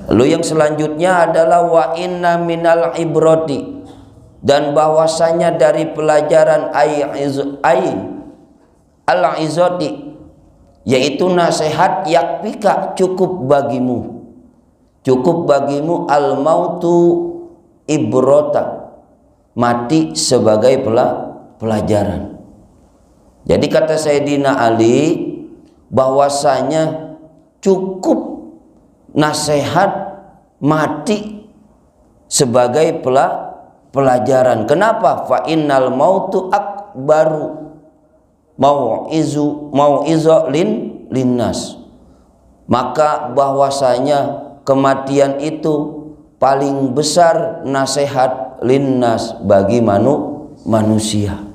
Lalu yang selanjutnya adalah wa inna minal ibrati, dan bahwasanya dari pelajaran al-izati, yaitu nasihat yakfika, cukup bagimu al-mautu ibrota, mati sebagai pelajaran. Jadi kata Sayyidina Ali bahwasanya cukup nasihat mati sebagai pelajaran. Kenapa? Fa innal mautu akbaru mau'izo linnas. Maka bahwasanya kematian itu paling besar nasihat linnas, bagi manusia.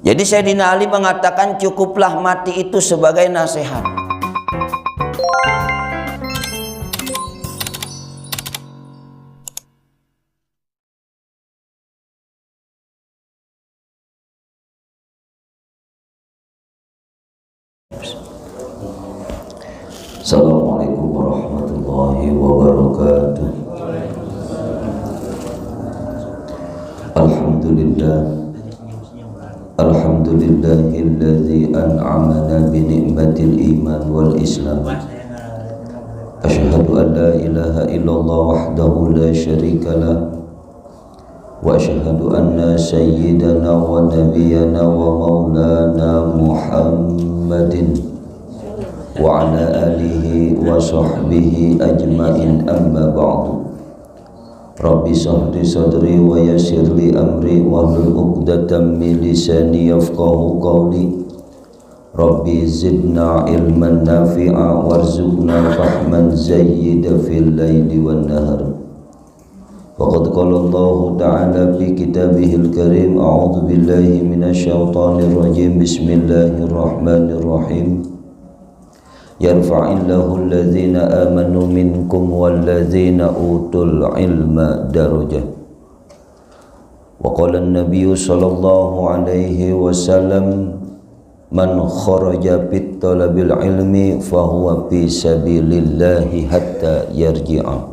Jadi Sayyidina Ali mengatakan cukuplah mati itu sebagai nasihat. Assalamualaikum warahmatullahi wabarakatuh. Alhamdulillahilladzi an'amana bi ni'matil iman wal islam. Asyhadu an la ilaha illallah wahdahu la syarikalah, wa asyhadu anna sayyidana wa nabiyyana wa maulana Muhammadin wa ala alihi wa sahbihi ajma'in, amma ba'du. Rabbi sahli sadri wa yassirli amri wahlul 'uqdatam min lisani yafqahu qawli. Rabbi zidna ilman nafi'a warzuqna fahman zayyida fil laili wan nahar. Faqad qala Allah ta'ala fi kitabihil karim, a'udzu billahi minasy syaithanir rajim, bismillahirrahmanirrahim. Yarfa'illahu alladhina amanu minkum walladhina utul ilma darajah. Wa qala an-nabiyyu sallallahu alaihi wasallam, man kharaja fit talabil ilmi fahuwa fi sabilillahi hatta yarji'a.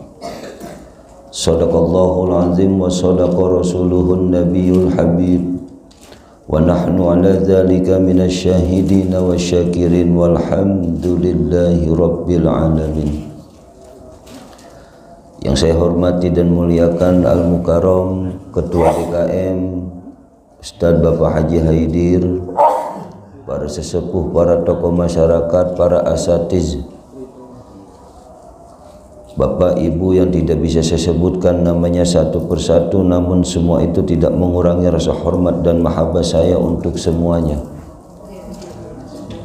Shadaqallahul azim wa shadaqa rasuluhun nabiyul habib. Wa nahnu ala dzalika minasy syahidin wa syakirin walhamdulillahi rabbil alamin. Yang saya hormati dan muliakan Al-Mukarram Ketua DKM Ustadz Bapak Haji Haidir, para sesepuh, para tokoh masyarakat, para asatiz, Bapak Ibu yang tidak bisa saya sebutkan namanya satu persatu, namun semua itu tidak mengurangi rasa hormat dan mahabbah saya untuk semuanya.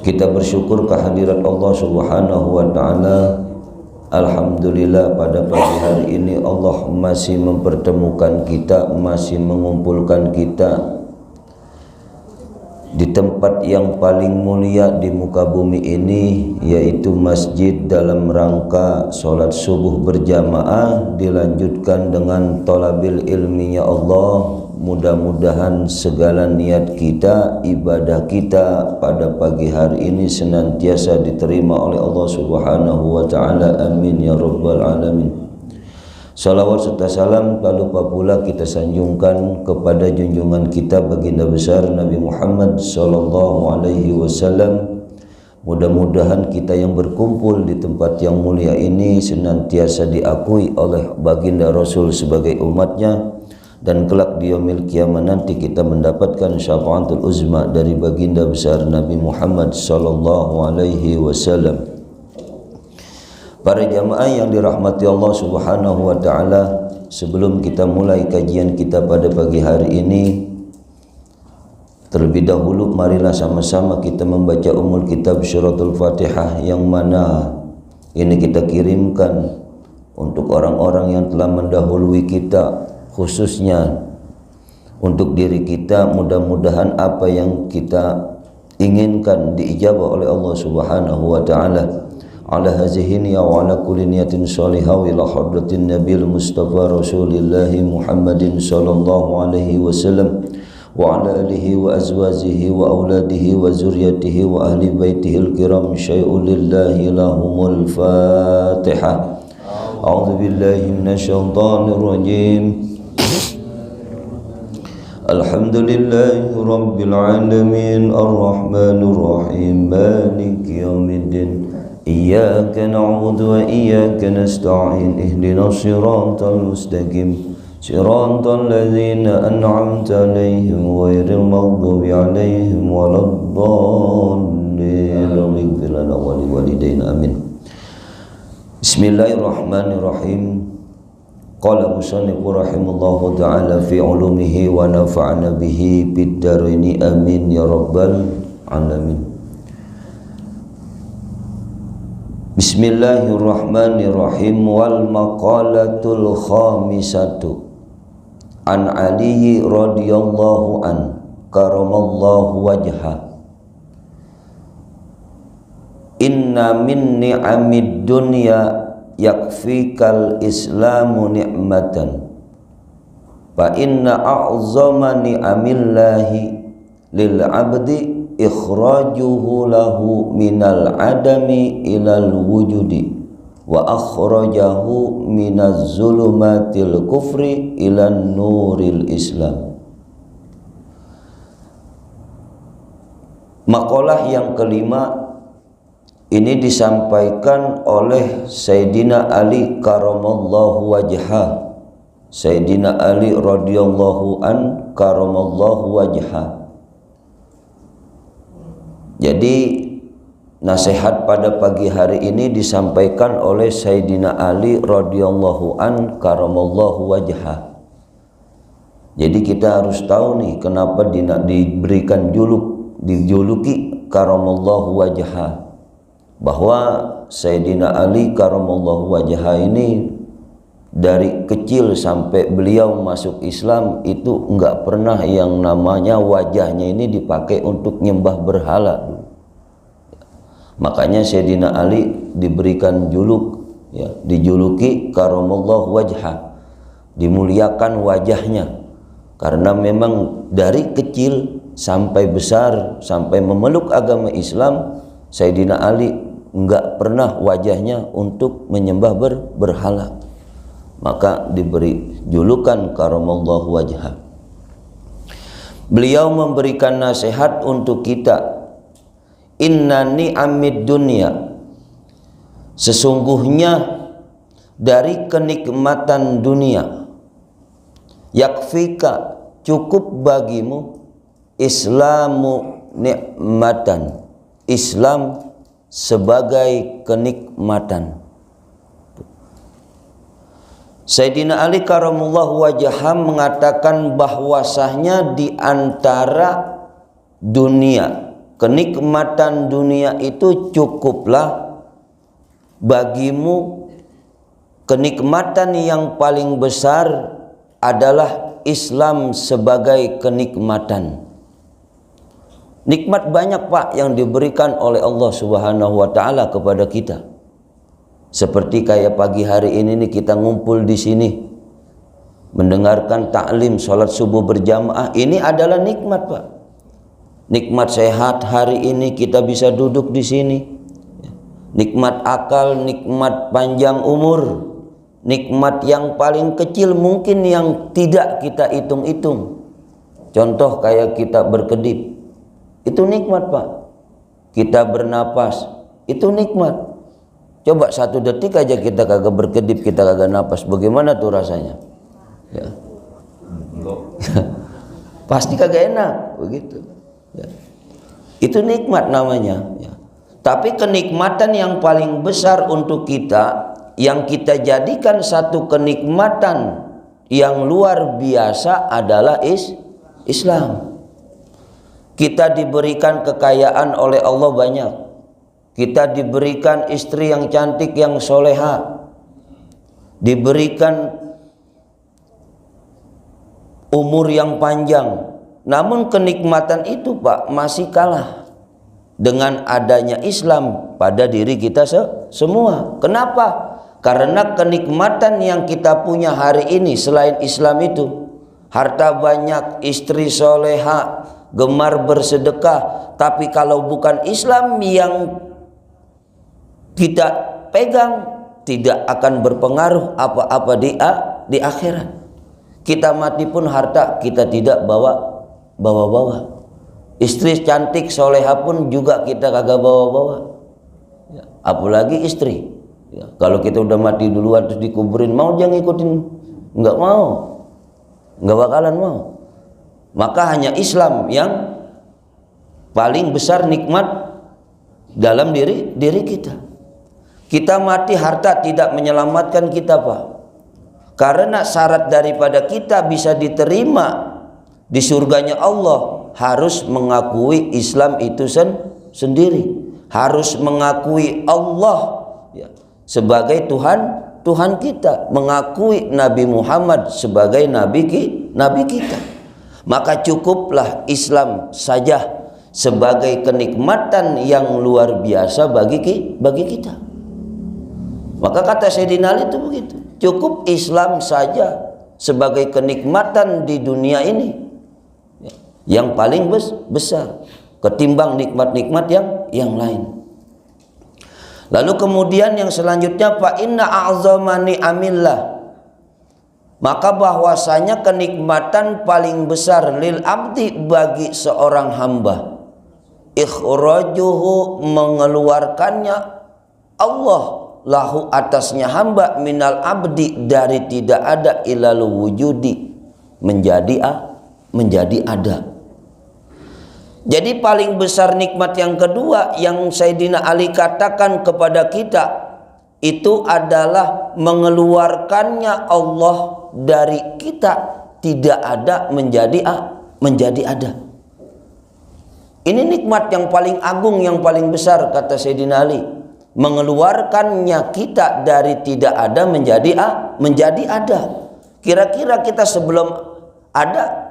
Kita bersyukur kehadirat Allah Subhanahu wa ta'ala. Alhamdulillah pada pagi hari ini Allah masih mempertemukan kita, masih mengumpulkan kita di tempat yang paling mulia di muka bumi ini, yaitu masjid, dalam rangka sholat subuh berjamaah dilanjutkan dengan thalabil ilminya Allah. Mudah-mudahan segala niat kita, ibadah kita pada pagi hari ini senantiasa diterima oleh Allah Subhanahu wa ta'ala. Amin ya rabbal alamin. Salawat serta salam tak lupa pula kita sanjungkan kepada junjungan kita baginda besar Nabi Muhammad sallallahu alaihi wasallam. Mudah-mudahan kita yang berkumpul di tempat yang mulia ini senantiasa diakui oleh baginda Rasul sebagai umatnya, dan kelak di yaumil kiamah nanti kita mendapatkan syafaatul uzma dari baginda besar Nabi Muhammad sallallahu alaihi wasallam. Para jamaah yang dirahmati Allah Subhanahu wa ta'ala, sebelum kita mulai kajian kita pada pagi hari ini, terlebih dahulu marilah sama-sama kita membaca Ummul Kitab Suratul Fatihah, yang mana ini kita kirimkan untuk orang-orang yang telah mendahului kita, khususnya untuk diri kita. Mudah-mudahan apa yang kita inginkan diijabah oleh Allah Subhanahu wa ta'ala. Ala hazihi niyya wa ala kulli niyatin salihah ila hadratin nabil mustafa rasulillah Muhammadin sallallahu alaihi wasallam وعلى آله وأزواجه وأولاده وذريته وأهل بيته الكرام شيء لله لهم الفاتحة. أعوذ بالله من الشيطان الرجيم. الحمد لله رب العالمين الرحمن الرحيم مالك يوم الدين إياك نعبد وإياك نستعين اهدنا الصراط المستقيم صراط الذين أنعمت عليهم غير المغضوب عليهم ولا الضالين اغفر لنا ولوالدينا آمين. Bismillahirrahmanirrahim. Qala musannifu rahimahullahu ta'ala fi ulumihi wa nafa'ana bihi bid daraini amin ya rabbal alamin. Bismillahirrahmanirrahim. Wal maqalatul khamisatu an Ali radhiyallahu an karamallahu wajha. Inna min ni'amid dunya yakfikal islamu ni'matan fa inna a'zama ni'amillahi lil 'abdi ikhrajuhu lahu minal adami ilal wujudi wa akhrajahu minaz zulumatil kufri ilan nuril islam. Makalah yang kelima ini disampaikan oleh Sayyidina Ali karamallahu wajha. Sayyidina Ali radhiyallahu an karamallahu wajha. Jadi nasihat pada pagi hari ini disampaikan oleh Sayyidina Ali radhiyallahu an karamallahu wajha. Jadi kita harus tahu nih kenapa diberikan dijuluki karamallahu wajha. Bahwa Sayyidina Ali karamallahu wajha ini dari kecil sampai beliau masuk Islam itu enggak pernah yang namanya wajahnya ini dipakai untuk nyembah berhala. Makanya Sayyidina Ali diberikan dijuluki karamallahu wajha, dimuliakan wajahnya, karena memang dari kecil sampai besar sampai memeluk agama Islam, Sayyidina Ali enggak pernah wajahnya untuk menyembah berhala, maka diberi julukan karamallahu wajha. Beliau memberikan nasihat untuk kita, inna ni'amid dunya, sesungguhnya dari kenikmatan dunia, yakfika, cukup bagimu, islamu ni'matan, Islam sebagai kenikmatan. Sayyidina Ali karamallahu wajha mengatakan bahwasanya di antara dunia, kenikmatan dunia itu cukuplah bagimu, kenikmatan yang paling besar adalah Islam sebagai kenikmatan. Nikmat banyak Pak yang diberikan oleh Allah Subhanahu wa taala kepada kita. Seperti kayak pagi hari ini nih kita ngumpul di sini mendengarkan taklim salat subuh berjamaah, ini adalah nikmat Pak. Nikmat sehat hari ini kita bisa duduk di sini. Nikmat akal, nikmat panjang umur, nikmat yang paling kecil mungkin yang tidak kita hitung-hitung. Contoh kayak kita berkedip, itu nikmat Pak. Kita bernapas, itu nikmat. Coba 1 detik aja kita kagak berkedip, kita kagak napas, bagaimana tuh rasanya? Ya. Pasti kagak enak begitu. Ya. Itu nikmat namanya. Ya. Tapi kenikmatan yang paling besar untuk kita, yang kita jadikan satu kenikmatan yang luar biasa adalah Islam. Kita diberikan kekayaan oleh Allah banyak. Kita diberikan istri yang cantik, yang soleha. Diberikan umur yang panjang. Namun kenikmatan itu Pak masih kalah dengan adanya Islam pada diri kita semua. Kenapa? Karena kenikmatan yang kita punya hari ini selain Islam itu harta banyak, istri soleha, gemar bersedekah, tapi kalau bukan Islam yang kita pegang, tidak akan berpengaruh apa-apa di akhirat. Kita mati pun harta kita tidak bawa. Istri cantik soleha pun juga kita kagak bawa. Ya, apalagi istri. Ya, kalau kita udah mati duluan terus dikuburin, mau jangan ngikutin? Enggak mau. Enggak bakalan mau. Maka hanya Islam yang paling besar nikmat dalam diri kita. Kita mati harta tidak menyelamatkan kita, Pak. Karena syarat daripada kita bisa diterima di surganya Allah harus mengakui Islam itu sendiri, harus mengakui Allah ya, sebagai Tuhan kita, mengakui Nabi Muhammad sebagai nabi kita. Maka cukuplah Islam saja sebagai kenikmatan yang luar biasa bagi kita. Maka kata Sayyidina Ali itu begitu, cukup Islam saja sebagai kenikmatan di dunia ini yang paling besar ketimbang nikmat-nikmat yang lain. Lalu kemudian yang selanjutnya, fa inna a'zamani amillah, maka bahwasanya kenikmatan paling besar lil abdi bagi seorang hamba, ikhrajuhu mengeluarkannya Allah lahu atasnya hamba minal abdi dari tidak ada ilal wujudi menjadi ada. Jadi paling besar nikmat yang kedua yang Sayyidina Ali katakan kepada kita itu adalah mengeluarkannya Allah dari kita tidak ada menjadi ada. Ini nikmat yang paling agung, yang paling besar, kata Sayyidina Ali. Mengeluarkannya kita dari tidak ada menjadi ada. Kira-kira kita sebelum ada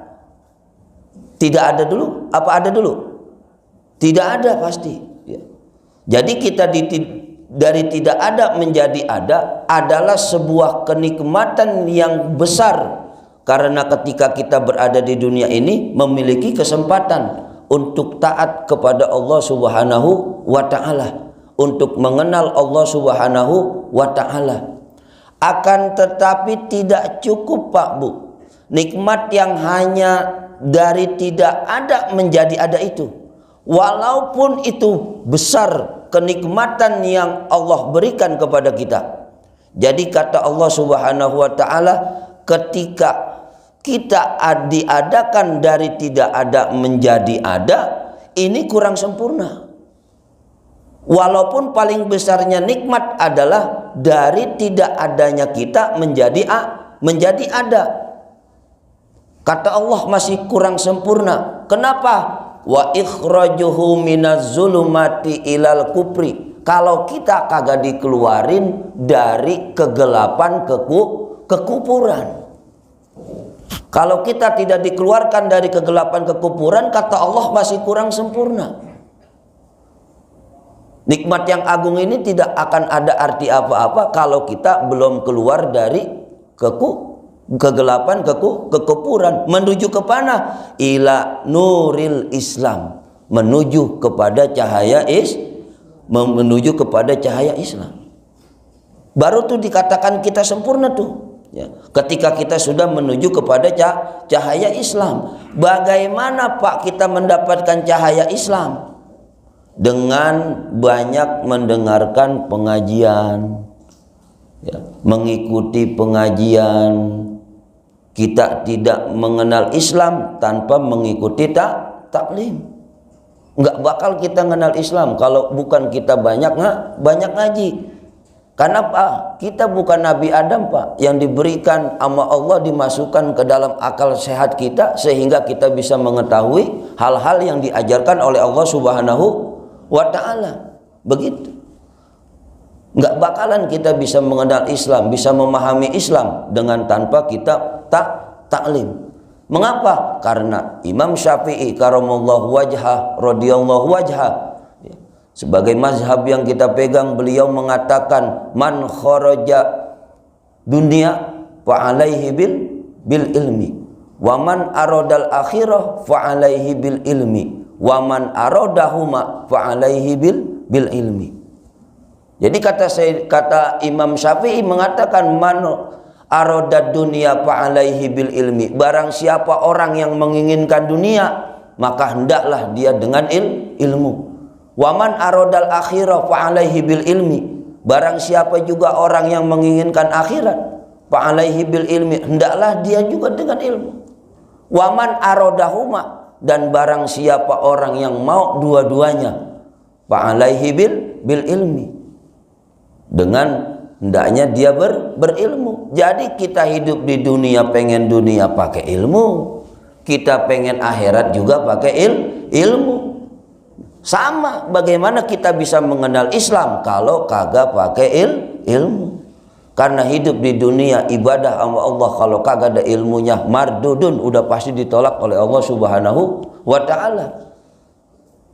tidak ada dulu? Apa ada dulu? Tidak ada pasti. Ya. Jadi kita dari tidak ada menjadi ada adalah sebuah kenikmatan yang besar. Karena ketika kita berada di dunia ini memiliki kesempatan untuk taat kepada Allah Subhanahu wa Ta'ala, untuk mengenal Allah Subhanahu wa Ta'ala. Akan tetapi tidak cukup, Pak Bu, nikmat yang hanya dari tidak ada menjadi ada itu. Walaupun itu besar kenikmatan yang Allah berikan kepada kita. Jadi kata Allah Subhanahu wa Ta'ala, ketika kita diadakan dari tidak ada menjadi ada, ini kurang sempurna. Walaupun paling besarnya nikmat adalah dari tidak adanya kita menjadi ada. Kata Allah masih kurang sempurna. Kenapa? Wa ikhrajuhu minaz zulumati ilal kufri. Kalau kita kagak dikeluarin dari kegelapan kekufuran. Kalau kita tidak dikeluarkan dari kegelapan kekufuran, kata Allah masih kurang sempurna. Nikmat yang agung ini tidak akan ada arti apa-apa kalau kita belum keluar dari kegelapan kekufuran. Menuju ke mana? Ila nuril Islam, menuju kepada cahaya Islam. Baru tuh dikatakan kita sempurna tuh ya, ketika kita sudah menuju kepada cahaya Islam. Bagaimana Pak kita mendapatkan cahaya Islam? Dengan banyak mendengarkan pengajian ya, mengikuti pengajian. Kita tidak mengenal Islam tanpa mengikuti taklim. Enggak bakal kita mengenal Islam kalau bukan kita banyak ngaji. Karena Pak, kita bukan Nabi Adam Pak, yang diberikan sama Allah dimasukkan ke dalam akal sehat kita sehingga kita bisa mengetahui hal-hal yang diajarkan oleh Allah Subhanahu wa Ta'ala. Begitu. Enggak bakalan kita bisa mengenal Islam, bisa memahami Islam dengan tanpa kita taklim. Mengapa? Karena Imam Syafi'i karamallahu wajhah radhiyallahu wajhah, sebagai mazhab yang kita pegang, beliau mengatakan man kharaja dunia fa alaihi bil ilmi Waman aradal akhirah fa alaihi bil ilmi, waman aradahuma fa alaihi bil ilmi. Jadi kata Imam Syafi'i mengatakan man aradad dunya fa alaihi bil ilmi, barang siapa orang yang menginginkan dunia maka hendaklah dia dengan ilmu. Waman aradal akhirah fa alaihi bil ilmi, barang siapa juga orang yang menginginkan akhirat fa alaihi bil ilmi, hendaklah dia juga dengan ilmu. Waman aradahuma, dan barang siapa orang yang mau dua-duanya fa alaihi bil ilmi, dengan hendaknya dia berilmu. Jadi kita hidup di dunia pengen dunia pakai ilmu, kita pengen akhirat juga pakai ilmu. Sama bagaimana kita bisa mengenal Islam kalau kagak pakai ilmu. Karena hidup di dunia ibadah sama Allah, kalau kagak ada ilmunya mardudun, udah pasti ditolak oleh Allah Subhanahu wa ta'ala.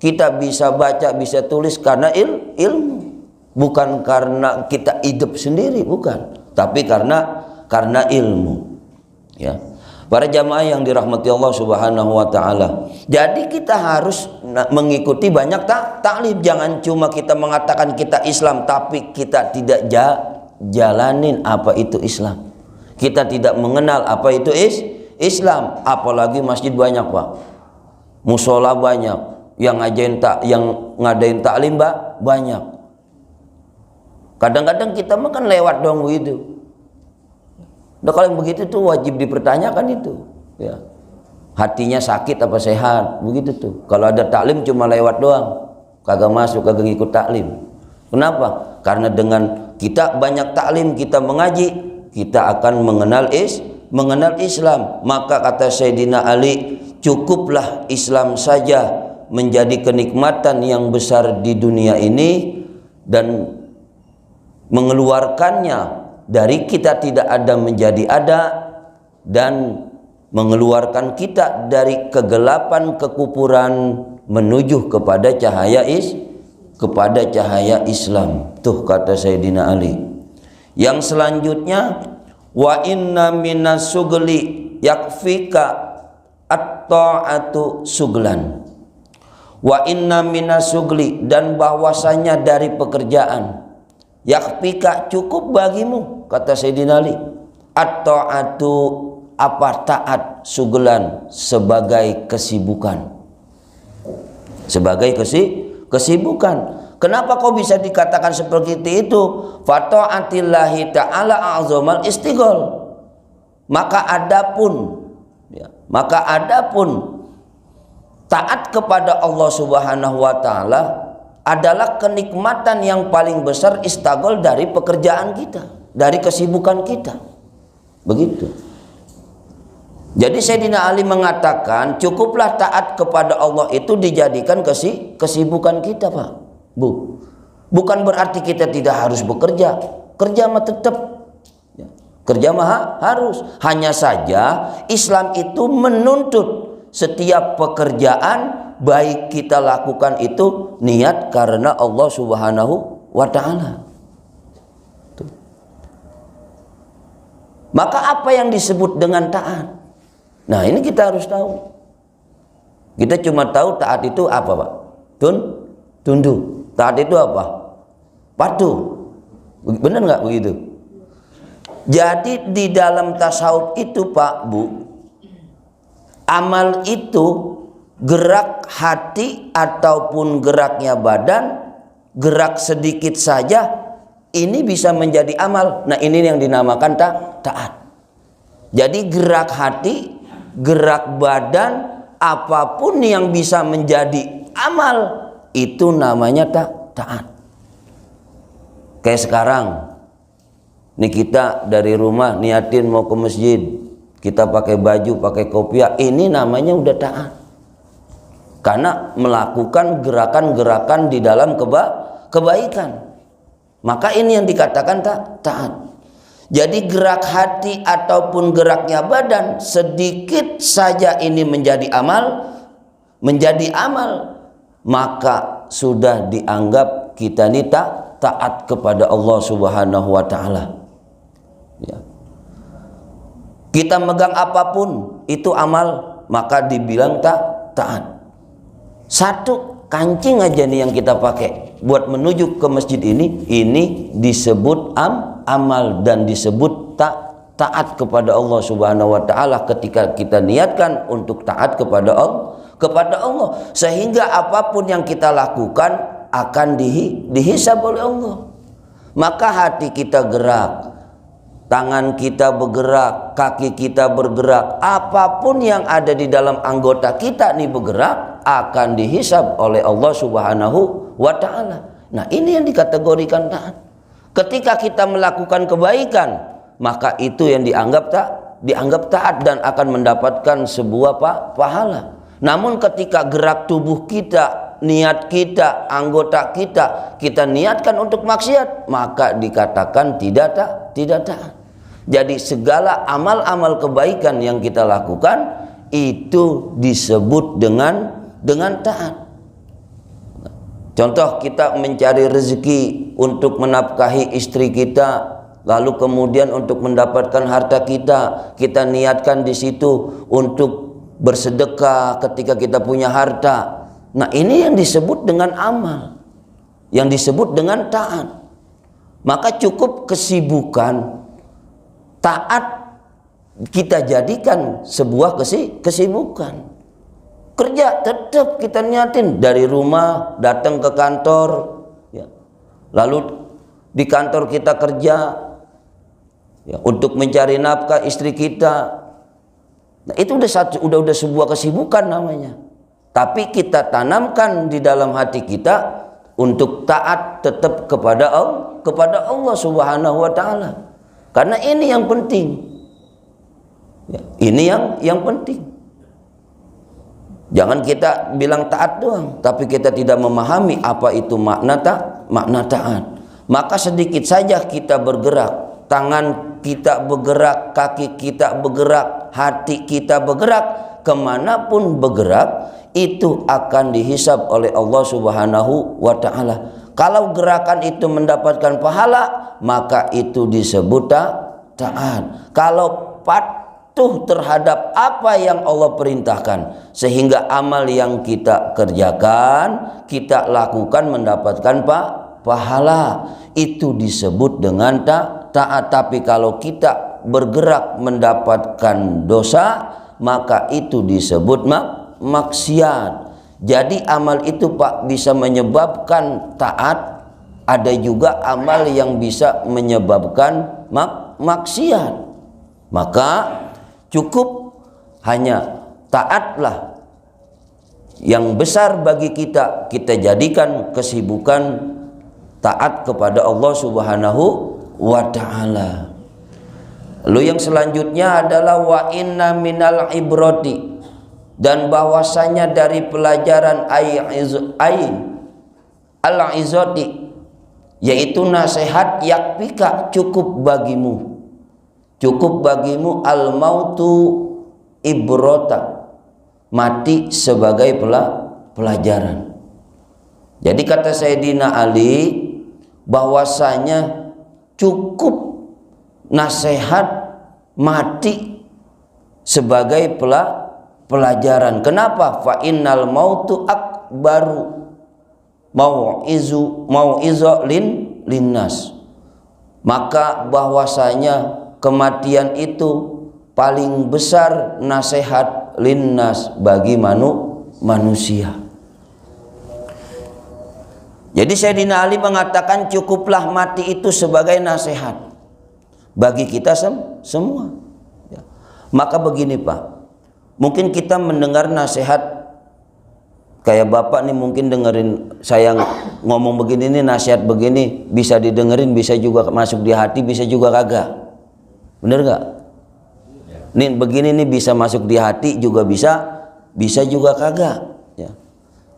Kita bisa baca, bisa tulis karena ilmu, bukan karena kita hidup sendiri, bukan, tapi karena ilmu. Ya, para jamaah yang dirahmati Allah Subhanahu wa ta'ala, jadi kita harus mengikuti banyak taklim. Jangan cuma kita mengatakan kita Islam tapi kita tidak jalanin apa itu Islam. Kita tidak mengenal apa itu Islam. Apalagi masjid banyak, Pak, musola banyak, yang ngadain taklim banyak. Kadang-kadang kita makan lewat dong begitu. Nah, kalau begitu tuh wajib dipertanyakan itu, ya. Hatinya sakit apa sehat, begitu tuh. Kalau ada taklim cuma lewat doang, kagak masuk, kagak ngikut taklim. Kenapa? Karena dengan kita banyak taklim, kita mengaji, kita akan mengenal Islam. Maka kata Sayyidina Ali, cukuplah Islam saja menjadi kenikmatan yang besar di dunia ini, dan mengeluarkannya dari kita tidak ada menjadi ada, dan mengeluarkan kita dari kegelapan kekufuran menuju kepada cahaya Islam. Tuh kata Sayyidina Ali. Yang selanjutnya, wa inna minas sugli yakfika at-ta'atu suglan. Wa inna minas sugli, dan bahwasanya dari pekerjaan, yakfika cukup bagimu, kata Sayyidina Ali, at-ta'atu apa taat, suglan sebagai kesibukan. Sebagai kesibukan. Kenapa kok bisa dikatakan seperti itu? Fata'atillahi ta'ala a'zamal istighol. Maka adapun taat kepada Allah Subhanahu wa ta'ala adalah kenikmatan yang paling besar istagol dari pekerjaan kita, dari kesibukan kita. Begitu. Jadi Sayyidina Ali mengatakan cukuplah taat kepada Allah itu dijadikan kesibukan kita, Pak, Bu. Bukan berarti kita tidak harus bekerja. Kerja mah tetap, ya. Kerja mah harus. Hanya saja Islam itu menuntut setiap pekerjaan baik kita lakukan itu niat karena Allah Subhanahu wa ta'ala. Maka apa yang disebut dengan taat? Nah, ini kita harus tahu. Kita cuma tahu taat itu apa, Pak? Tunduk. Taat itu apa? Patuh. Benar nggak begitu? Jadi di dalam tasawuf itu, Pak, Bu, amal itu gerak hati ataupun geraknya badan, gerak sedikit saja, ini bisa menjadi amal. Nah, ini yang dinamakan taat. Jadi gerak hati, gerak badan, apapun yang bisa menjadi amal, itu namanya taat. Kayak sekarang nih, kita dari rumah niatin mau ke masjid, kita pakai baju, pakai kopiah, ini namanya udah taat. Karena melakukan gerakan-gerakan di dalam kebaikan. Maka ini yang dikatakan taat. Jadi gerak hati ataupun geraknya badan sedikit saja ini menjadi amal, maka sudah dianggap kita ini taat kepada Allah Subhanahu wa ta'ala, ya. Kita megang apapun itu amal, maka dibilang taat. Satu kancing aja nih yang kita pakai buat menuju ke masjid ini disebut amal dan disebut taat kepada Allah Subhanahu wa taala ketika kita niatkan untuk taat kepada Allah, sehingga apapun yang kita lakukan akan dihisab oleh Allah. Maka hati kita gerak, tangan kita bergerak, kaki kita bergerak, apapun yang ada di dalam anggota kita nih bergerak akan dihisab oleh Allah Subhanahu wa taala. Nah, ini yang dikategorikan taat. Ketika kita melakukan kebaikan, maka itu yang dianggap taat dan akan mendapatkan sebuah pahala. Namun ketika gerak tubuh kita, niat kita, anggota kita niatkan untuk maksiat, maka dikatakan tidak taat. Jadi segala amal-amal kebaikan yang kita lakukan itu disebut dengan taat. Contoh, kita mencari rezeki untuk menafkahi istri kita, lalu kemudian untuk mendapatkan harta kita niatkan di situ untuk bersedekah ketika kita punya harta. Nah, ini yang disebut dengan amal, yang disebut dengan taat. Maka cukup kesibukan taat kita jadikan sebuah kesibukan. Kerja tetap kita niatin dari rumah datang ke kantor, ya. Lalu di kantor kita kerja, ya, untuk mencari nafkah istri kita. Nah, itu udah sebuah kesibukan namanya. Tapi kita tanamkan di dalam hati kita untuk taat tetap kepada Allah Subhanahu wa taala. Karena ini yang penting. Ya, ini yang penting. Jangan kita bilang taat doang, tapi kita tidak memahami apa itu makna taat. Maka sedikit saja kita bergerak, tangan kita bergerak, kaki kita bergerak, hati kita bergerak, kemanapun bergerak, itu akan dihisab oleh Allah Subhanahu wa ta'ala. Kalau gerakan itu mendapatkan pahala, maka itu disebut taat. Kalau patuh terhadap apa yang Allah perintahkan, sehingga amal yang kita kerjakan, kita lakukan mendapatkan pahala, itu disebut dengan taat. Tapi kalau kita bergerak mendapatkan dosa, maka itu disebut maksiat. Jadi amal itu Pak bisa menyebabkan taat, ada juga amal yang bisa menyebabkan maksiat. Maka cukup hanya taatlah yang besar bagi kita jadikan kesibukan taat kepada Allah Subhanahu wa ta'ala. Lalu yang selanjutnya adalah wa inna minal ibrati, dan bahwasanya dari pelajaran al-izati, yaitu nasihat yakfika, cukup bagimu al-mautu ibrota, mati sebagai pelajaran. Jadi kata Sayyidina Ali bahwasanya cukup nasihat mati sebagai pelajaran. Kenapa? Fa innal mautu akbaru mau'izu linnas. Maka bahwasanya kematian itu paling besar nasihat linnas bagi manusia. Jadi Sayyidina Ali mengatakan cukuplah mati itu sebagai nasihat bagi kita semua. Ya. Maka begini Pak, mungkin kita mendengar nasihat kayak Bapak nih, mungkin dengerin saya ngomong begini nih, nasihat begini bisa didengerin, bisa juga masuk di hati, bisa juga kagak. Bener gak? Nih begini nih bisa masuk di hati juga bisa juga kagak. Ya.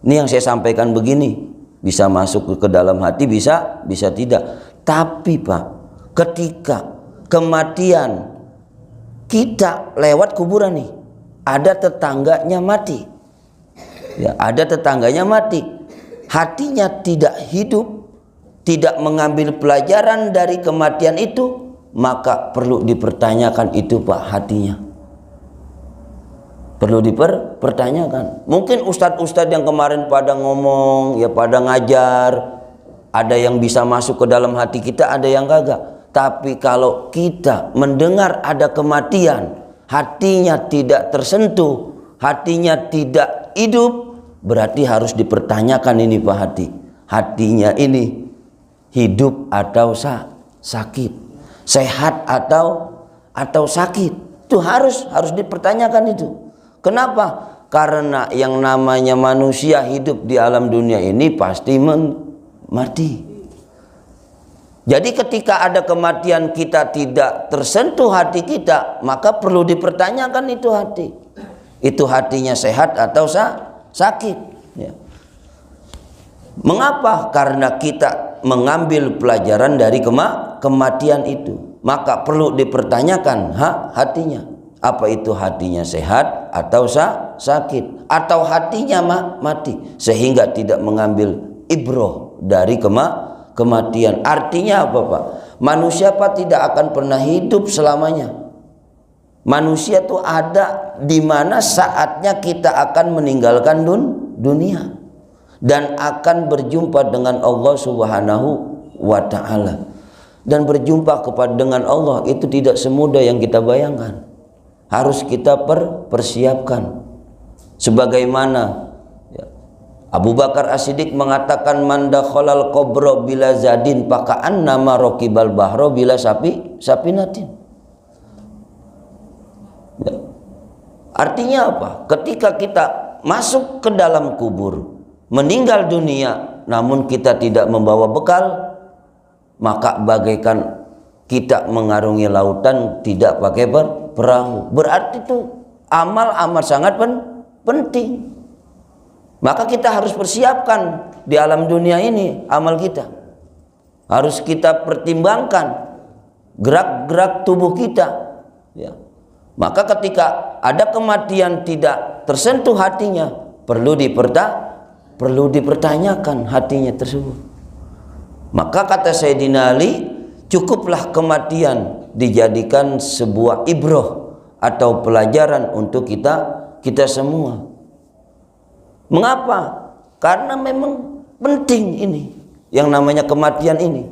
Ini yang saya sampaikan begini bisa masuk ke dalam hati, bisa tidak. Tapi Pak, ketika kematian kita lewat kuburan nih, ada tetangganya mati, ya, ada tetangganya mati, hatinya tidak hidup, tidak mengambil pelajaran dari kematian itu, maka perlu dipertanyakan itu Pak hatinya. Perlu dipertanyakan. Mungkin ustadz-ustadz yang kemarin pada ngomong, ya pada ngajar, ada yang bisa masuk ke dalam hati kita, ada yang kagak. Tapi kalau kita mendengar ada kematian, hatinya tidak tersentuh, hatinya tidak hidup, berarti harus dipertanyakan ini Pak hati. Hatinya ini hidup atau sakit, sehat atau sakit. Itu harus dipertanyakan itu. Kenapa? Karena yang namanya manusia hidup di alam dunia ini pasti mati. Jadi ketika ada kematian kita tidak tersentuh hati kita, maka perlu dipertanyakan itu hati. Itu hatinya sehat atau sakit. Ya. Mengapa? Karena kita mengambil pelajaran dari kematian itu. Maka perlu dipertanyakan hatinya. Apa itu hatinya sehat atau sakit? Atau hatinya mati? Sehingga tidak mengambil ibroh dari kematian. Artinya apa Pak? Manusia Pak tidak akan pernah hidup selamanya. Manusia itu ada di mana saatnya kita akan meninggalkan dunia dan akan berjumpa dengan Allah Subhanahu wa Ta'ala. Dan berjumpa dengan Allah itu tidak semudah yang kita bayangkan. Harus kita persiapkan. Sebagaimana Abu Bakar As-Siddiq mengatakan, man dakhalal qabra bila zadin paka'anna ma raqibal bahra bila sapinatin. Ya. Artinya apa? Ketika kita masuk ke dalam kubur, meninggal dunia, namun kita tidak membawa bekal, maka bagaikan kita mengarungi lautan tidak pakai perahu. Berarti itu amal sangat penting. Maka kita harus persiapkan di alam dunia ini amal kita. Harus kita pertimbangkan gerak-gerak tubuh kita. Ya. Maka ketika ada kematian tidak tersentuh hatinya, perlu dipertanyakan hatinya tersebut. Maka kata Sayyidina Ali, cukuplah kematian dijadikan sebuah ibroh atau pelajaran untuk kita semua. Mengapa? Karena memang penting ini, yang namanya kematian ini.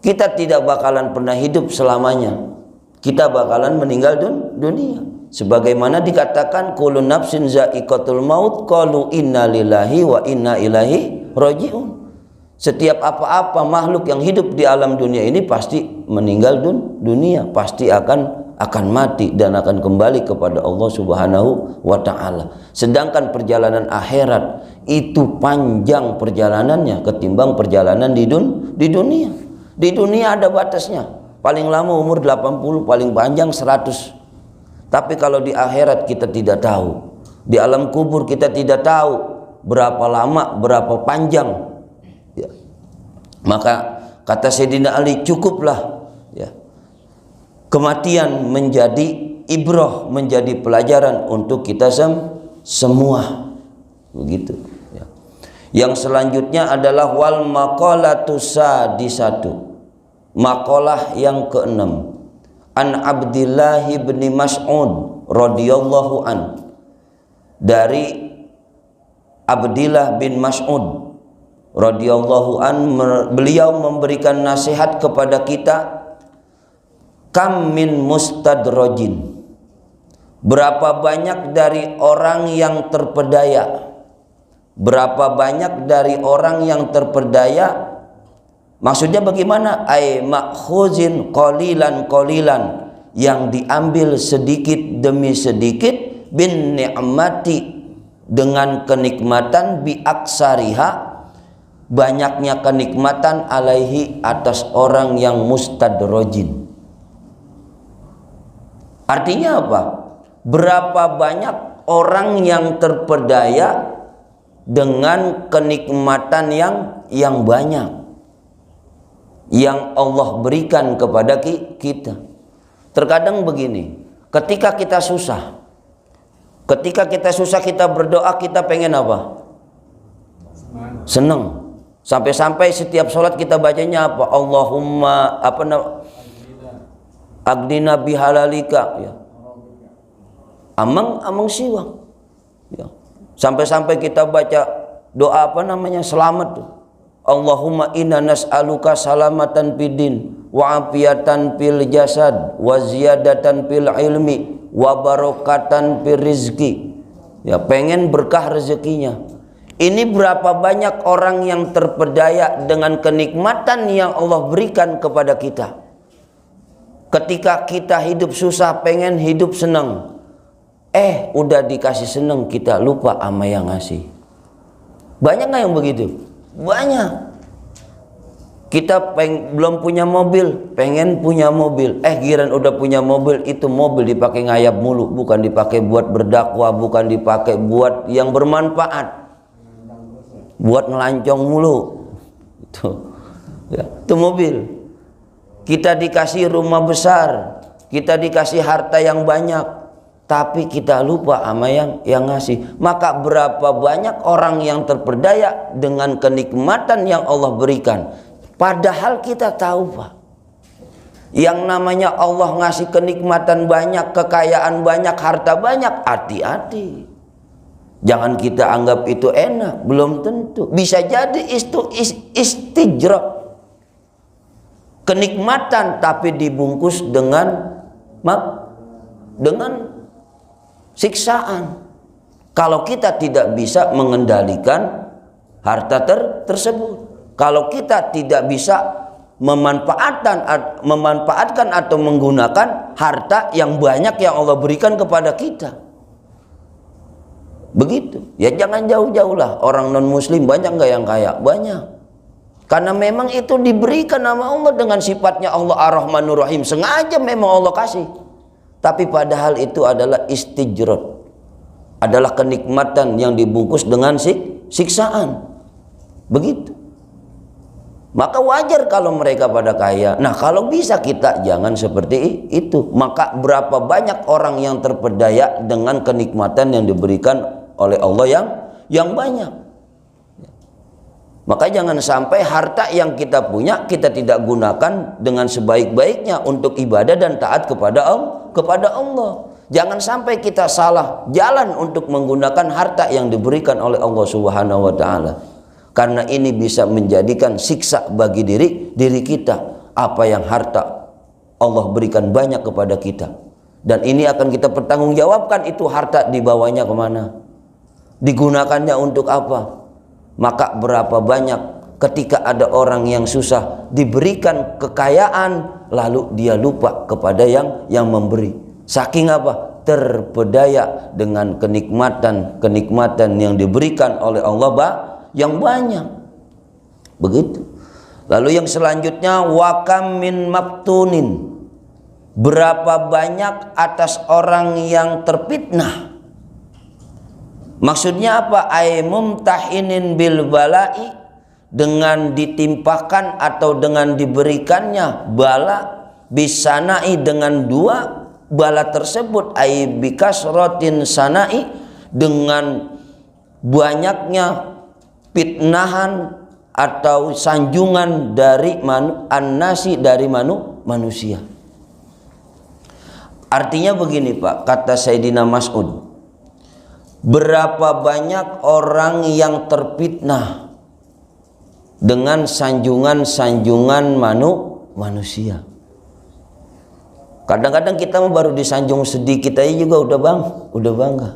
Kita tidak bakalan pernah hidup selamanya. Kita bakalan meninggal dunia. Sebagaimana dikatakan kullu nafsin za'iqatul maut qalu inna lillahi wa inna ilaihi raji'un. Setiap apa-apa makhluk yang hidup di alam dunia ini pasti meninggal dunia, pasti akan mati dan akan kembali kepada Allah Subhanahu wa Ta'ala. Sedangkan perjalanan akhirat itu panjang perjalanannya ketimbang perjalanan di dunia. Di dunia ada batasnya. Paling lama umur 80, paling panjang 100. Tapi kalau di akhirat kita tidak tahu. Di alam kubur kita tidak tahu berapa lama, berapa panjang. Ya. Maka kata Sayyidina Ali, cukuplah ya, kematian menjadi ibroh, menjadi pelajaran untuk kita semua. Begitu ya. Yang selanjutnya adalah wal maqalatu sadisatu. Maqalah yang keenam. An Abdillah bin Mas'ud radhiyallahu an. Dari Abdillah bin Mas'ud radhiyallahu an, beliau memberikan nasihat kepada kita, kam min mustadrajin, berapa banyak dari orang yang terpedaya, berapa banyak dari orang yang terpedaya. Maksudnya bagaimana? Ay makhuzin qalilan, yang diambil sedikit demi sedikit, bin ni'mati, dengan kenikmatan, bi aksariha, banyaknya kenikmatan, alaihi, atas orang yang mustadrajin. Artinya apa? Berapa banyak orang yang terpedaya dengan kenikmatan yang banyak yang Allah berikan kepada kita. Terkadang begini, ketika kita susah kita berdoa, kita pengen apa? Senang. Sampai-sampai setiap sholat kita bacanya apa? Allahumma agdina bihalalika, ya. Amang siwang, ya. Sampai-sampai kita baca doa selamat tuh. Allahumma inna nas'aluka salamatan fidin wa afiatan fil jasad wa ziyadatan fil ilmi wa barokatan fil rizki. Ya, pengen berkah rezekinya. Ini berapa banyak orang yang terpedaya dengan kenikmatan yang Allah berikan kepada kita. Ketika kita hidup susah, pengen hidup senang. Udah dikasih senang, kita lupa sama yang ngasih. Banyak nggak yang begitu? Banyak. Kita belum punya mobil, pengen punya mobil. Giran udah punya mobil, itu mobil dipakai ngayap mulu, bukan dipakai buat berdakwah, bukan dipakai buat yang bermanfaat. Buat ngelancong mulu. Itu mobil. Kita dikasih rumah besar, kita dikasih harta yang banyak, tapi kita lupa sama yang ngasih. Maka berapa banyak orang yang terperdaya dengan kenikmatan yang Allah berikan. Padahal kita tahu, Pak, yang namanya Allah ngasih kenikmatan banyak, kekayaan banyak, harta banyak, hati-hati. Jangan kita anggap itu enak, belum tentu. Bisa jadi itu istijrah. Kenikmatan tapi dibungkus dengan siksaan. Kalau kita tidak bisa mengendalikan harta tersebut. Kalau kita tidak bisa memanfaatkan atau menggunakan harta yang banyak yang Allah berikan kepada kita. Begitu. Ya jangan jauh-jauh lah. Orang non-muslim banyak nggak yang kaya? Banyak. Karena memang itu diberikan nama Allah dengan sifatnya Allah Ar-Rahmanur Rahim. Sengaja memang Allah kasih. Tapi padahal itu adalah istijrot. Adalah kenikmatan yang dibungkus dengan siksaan. Begitu. Maka wajar kalau mereka pada kaya. Nah, kalau bisa kita jangan seperti itu. Maka berapa banyak orang yang terpedaya dengan kenikmatan yang diberikan oleh Allah yang banyak. Maka jangan sampai harta yang kita punya kita tidak gunakan dengan sebaik-baiknya untuk ibadah dan taat kepada Allah. Jangan sampai kita salah jalan untuk menggunakan harta yang diberikan oleh Allah Subhanahu wa taala. Karena ini bisa menjadikan siksa bagi diri kita. Apa yang harta Allah berikan banyak kepada kita. Dan ini akan kita pertanggungjawabkan, itu harta dibawanya kemana, digunakannya untuk apa. Maka berapa banyak ketika ada orang yang susah diberikan kekayaan, lalu dia lupa kepada yang memberi. Saking apa? Terpedaya dengan kenikmatan yang diberikan oleh Allah yang banyak. Begitu. Lalu yang selanjutnya, wakam min maftunin. Berapa banyak atas orang yang terfitnah. Maksudnya apa? Ay mumtahinin bil bala'i, dengan ditimpakan atau dengan diberikannya bala, bisanai dengan dua bala tersebut, ay bikasrotin sanai, dengan banyaknya fitnahan atau sanjungan dari an-nasi, dari manusia. Artinya begini, Pak, kata Sayyidina Mas'ud, berapa banyak orang yang terfitnah dengan sanjungan-sanjungan manusia. Kadang-kadang kita baru disanjung sedikit aja juga udah bangga.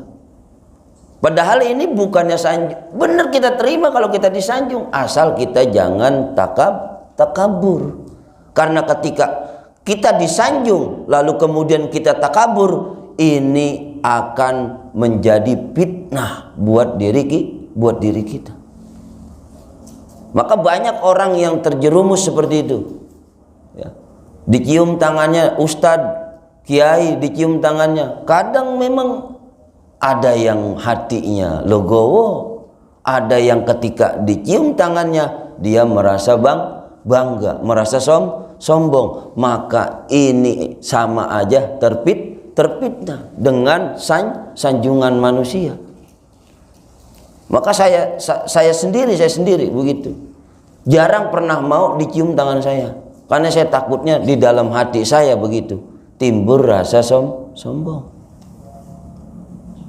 Padahal ini bukannya sanjung. Benar, kita terima kalau kita disanjung, asal kita jangan takabur. Karena ketika kita disanjung lalu kemudian kita takabur, ini akan menjadi fitnah buat diri kita. Maka banyak orang yang terjerumus seperti itu. Ya. Dicium tangannya ustadz, kiai, dicium tangannya. Kadang memang ada yang hatinya logowo, ada yang ketika dicium tangannya dia merasa bangga, merasa sombong. Maka ini sama aja terfitnah dengan sanjungan manusia. Maka saya sendiri begitu. Jarang pernah mau dicium tangan saya, karena saya takutnya di dalam hati saya begitu timbul rasa sombong.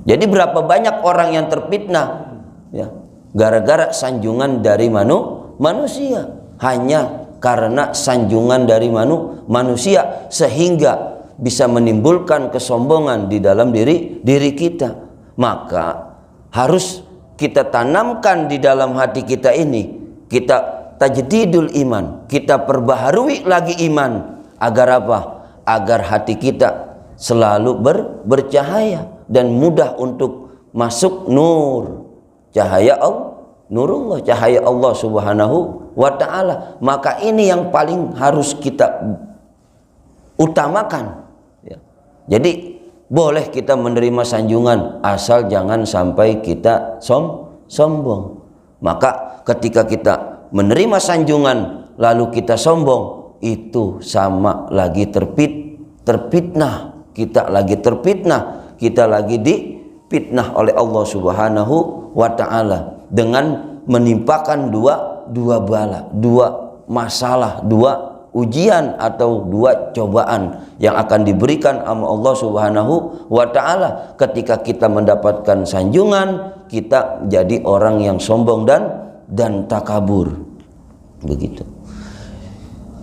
Jadi berapa banyak orang yang terfitnah ya, gara-gara sanjungan dari manusia, hanya karena sanjungan dari manusia sehingga bisa menimbulkan kesombongan di dalam diri kita. Maka harus kita tanamkan di dalam hati kita ini, kita tajdidul iman, kita perbaharui lagi iman, agar apa? Agar hati kita selalu bercahaya dan mudah untuk masuk nur, cahaya Allah, nurullah, cahaya Allah Subhanahu wa ta'ala. Maka ini yang paling harus kita utamakan ya. Jadi boleh kita menerima sanjungan, asal jangan sampai kita sombong. Maka ketika kita menerima sanjungan lalu kita sombong, itu sama lagi terfitnah. Kita lagi terfitnah, kita lagi difitnah oleh Allah Subhanahu wa ta'ala dengan menimpakan dua bala, dua masalah, dua ujian atau dua cobaan yang akan diberikan sama Allah Subhanahu wa ta'ala. Ketika kita mendapatkan sanjungan, kita jadi orang yang sombong dan takabur. Begitu.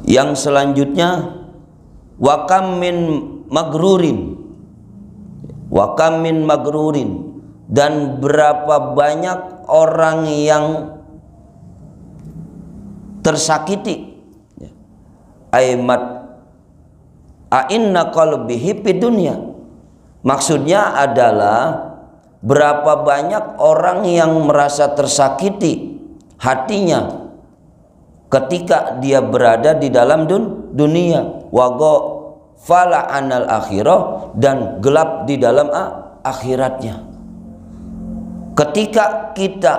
Yang selanjutnya, wa kam min magrurin, dan berapa banyak orang yang tersakiti, aimat a'inna qalbihi fid dunya. Maksudnya adalah berapa banyak orang yang merasa tersakiti hatinya ketika dia berada di dalam dunia, wago fala anal akhirah, dan gelap di dalam akhiratnya. Ketika kita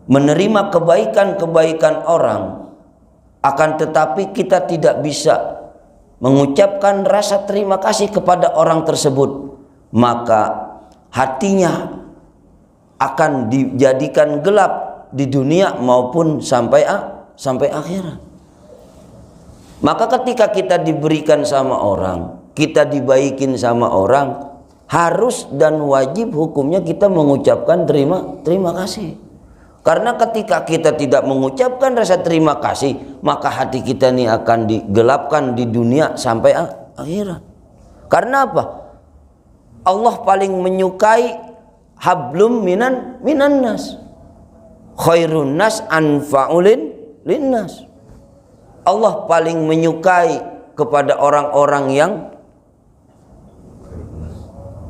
menerima kebaikan-kebaikan orang, akan tetapi kita tidak bisa mengucapkan rasa terima kasih kepada orang tersebut, maka hatinya akan dijadikan gelap di dunia maupun sampai akhirat. Maka ketika kita diberikan sama orang, kita dibaikin sama orang, harus dan wajib hukumnya kita mengucapkan terima kasih. Karena ketika kita tidak mengucapkan rasa terima kasih, maka hati kita ini akan digelapkan di dunia sampai akhirat. Karena apa? Allah paling menyukai hablum minan nas, khairun nas anfa'ulin linnas. Allah paling menyukai kepada orang-orang yang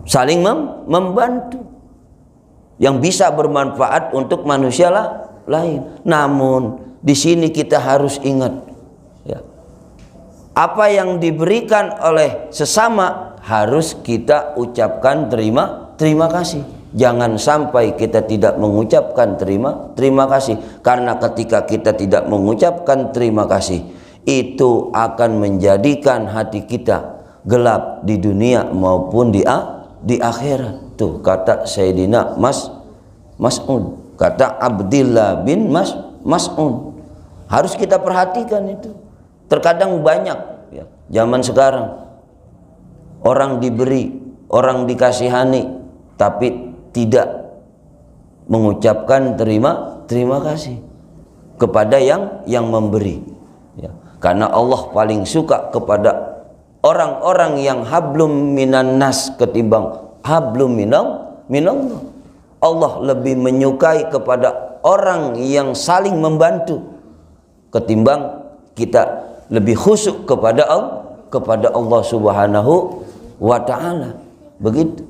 saling membantu, yang bisa bermanfaat untuk manusia lain. Namun di sini kita harus ingat ya, apa yang diberikan oleh sesama harus kita ucapkan terima kasih. Jangan sampai kita tidak mengucapkan terima kasih, karena ketika kita tidak mengucapkan terima kasih, itu akan menjadikan hati kita gelap di dunia maupun di akhirat. Tuh kata Sayyidina Mas'ud, kata Abdillah bin Mas'ud. Harus kita perhatikan itu. Terkadang banyak ya, zaman sekarang orang diberi, orang dikasihani, tapi tidak mengucapkan terima kasih kepada yang memberi ya. Karena Allah paling suka kepada orang-orang yang hablum minan nas ketimbang hablum minallah. Allah lebih menyukai kepada orang yang saling membantu ketimbang kita lebih khusyuk kepada Allah Subhanahu wa ta'ala. Begitu.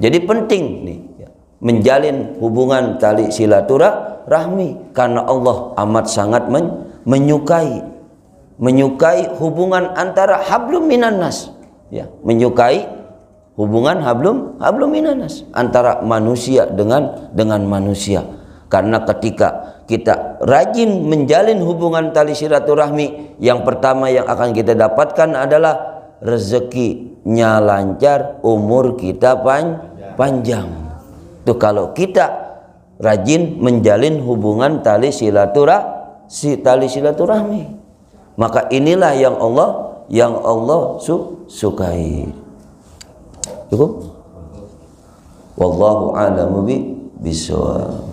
Jadi penting nih ya, menjalin hubungan tali silaturahmi, karena Allah amat sangat menyukai hubungan antara hablum minan nas ya, menyukai hubungan hablum minan nas antara manusia dengan manusia. Karena ketika kita rajin menjalin hubungan tali silaturahmi, yang pertama yang akan kita dapatkan adalah rezekinya lancar, umur kita panjang. Tuh kalau kita rajin menjalin hubungan tali silaturahmi si tali silaturahmi. Maka inilah yang Allah sukai. Cukup? Wallahu a'lamu bishawab.